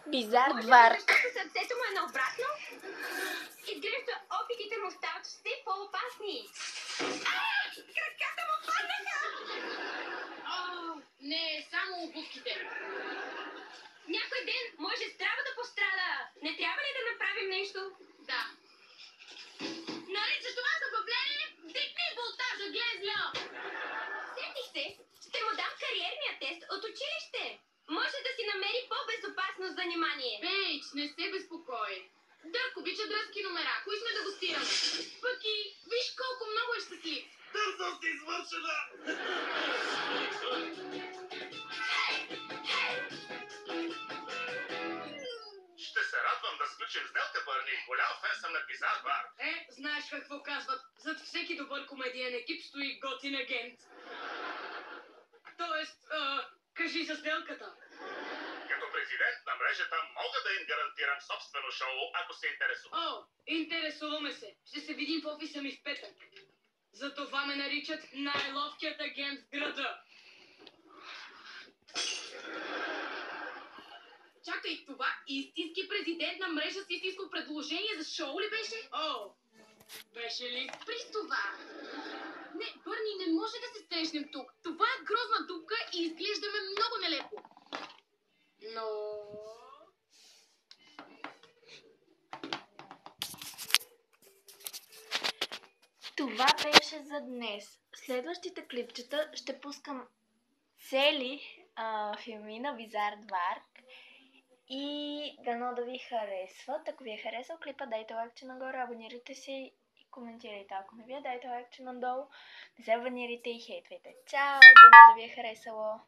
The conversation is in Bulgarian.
Бизар Дварк. Защото сърцето му е наобратно? Изглежда опитите му стават все по-опасни. Краката му паднаха! Не, само обувките. Някой ден може здраво да пострада. Не трябва ли да направим нещо? Да. Наричаш това забавление? Дикни волтажа, Гезля! Сетих се, ще му дам кариерния тест от училище. Може да си намери по-безопасно занимание. Пейдж, не се безпокой. Дърк обича дръзки номера. Кои сме да го стираме? Пък и виж колко много е щастлив. Дързост извършена! Ще се радвам да сключим сделка, Бърни. Голям фен съм на Бизар Дварк. Знаеш какво казват? Зад всеки добър комедиен екип стои готин агент. Тоест, кажи за сделката. Като президент на мрежата мога да им гарантирам собствено шоу, ако се интересува. Интересуваме се. Ще се видим в офиса ми в петък. Затова ме наричат най-ловкият агент в града. Чакай, това истински президент на мрежа с истинско предложение за шоу ли беше? Беше ли? При това. Не, Бърни, не може да се срещнем тук. Това е грозна дупка и изглеждаме много нелепо. Но... Това беше за днес. Следващите клипчета ще пускам цели филми на Бизар Дварк. И дано да ви харесват. Ако ви е харесал клипа, дайте лайкче нагоре, абонирайте се и коментирайте. Ако не ви е, дайте лайкче надолу. Не се абонирайте и хейтвайте. Чао! Дано да ви е харесало!